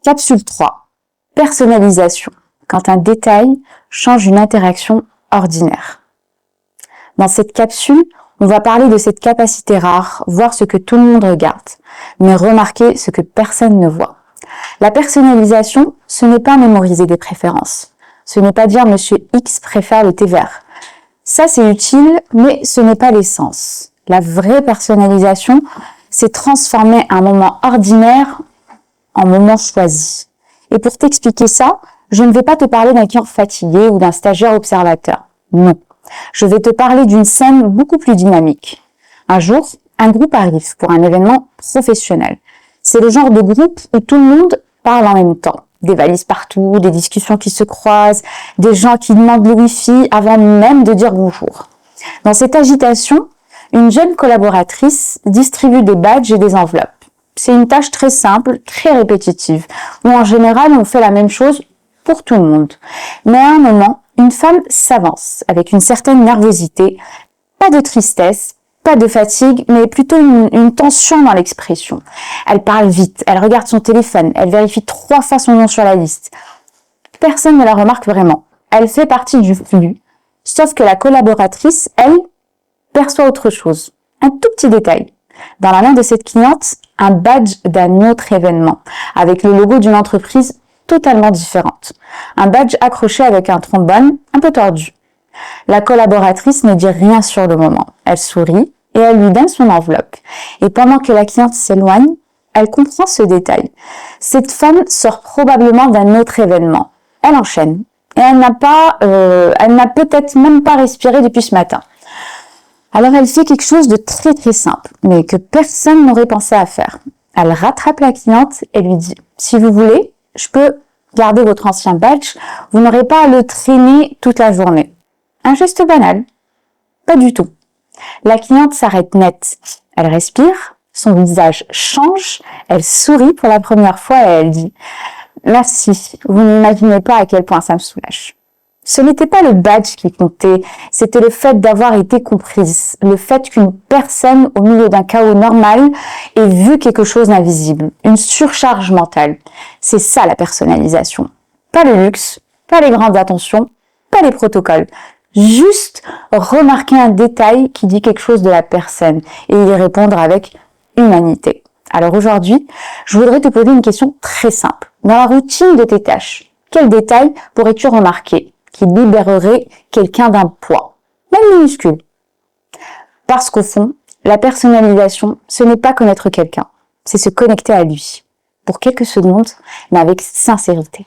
Capsule 3. Personnalisation. Quand un détail change une interaction ordinaire. Dans cette capsule, on va parler de cette capacité rare, voir ce que tout le monde regarde, mais remarquer ce que personne ne voit. La personnalisation, ce n'est pas mémoriser des préférences. Ce n'est pas dire Monsieur X préfère le thé vert. Ça, c'est utile, mais ce n'est pas l'essence. La vraie personnalisation, c'est transformer un moment ordinaire en moment choisi. Et pour t'expliquer ça, je ne vais pas te parler d'un client fatigué ou d'un stagiaire observateur. Non. Je vais te parler d'une scène beaucoup plus dynamique. Un jour, un groupe arrive pour un événement professionnel. C'est le genre de groupe où tout le monde parle en même temps. Des valises partout, des discussions qui se croisent, des gens qui demandent le wifi avant même de dire bonjour. Dans cette agitation, une jeune collaboratrice distribue des badges et des enveloppes. C'est une tâche très simple, très répétitive, où en général on fait la même chose pour tout le monde. Mais à un moment, une femme s'avance avec une certaine nervosité, pas de tristesse, pas de fatigue, mais plutôt une tension dans l'expression. Elle parle vite, elle regarde son téléphone, elle vérifie 3 fois son nom sur la liste. Personne ne la remarque vraiment. Elle fait partie du flux, sauf que la collaboratrice, elle, perçoit autre chose. Un tout petit détail. Dans la main de cette cliente, un badge d'un autre événement, avec le logo d'une entreprise totalement différente. Un badge accroché avec un trombone un peu tordu. La collaboratrice ne dit rien sur le moment. Elle sourit et elle lui donne son enveloppe. Et pendant que la cliente s'éloigne, elle comprend ce détail. Cette femme sort probablement d'un autre événement. Elle enchaîne. Et elle n'a peut-être même pas respiré depuis ce matin. Alors elle fait quelque chose de très très simple, mais que personne n'aurait pensé à faire. Elle rattrape la cliente et lui dit « Si vous voulez, je peux garder votre ancien badge, vous n'aurez pas à le traîner toute la journée. » Un geste banal. Pas du tout. La cliente s'arrête net. Elle respire, son visage change, elle sourit pour la première fois et elle dit « Merci, vous n'imaginez pas à quel point ça me soulage. » Ce n'était pas le badge qui comptait, c'était le fait d'avoir été comprise, le fait qu'une personne au milieu d'un chaos normal ait vu quelque chose d'invisible, une surcharge mentale. C'est ça la personnalisation. Pas le luxe, pas les grandes attentions, pas les protocoles. Juste remarquer un détail qui dit quelque chose de la personne et y répondre avec humanité. Alors aujourd'hui, je voudrais te poser une question très simple. Dans la routine de tes tâches, quel détail pourrais-tu remarquer qui libérerait quelqu'un d'un poids, même minuscule? Parce qu'au fond, la personnalisation, ce n'est pas connaître quelqu'un, c'est se connecter à lui, pour quelques secondes, mais avec sincérité.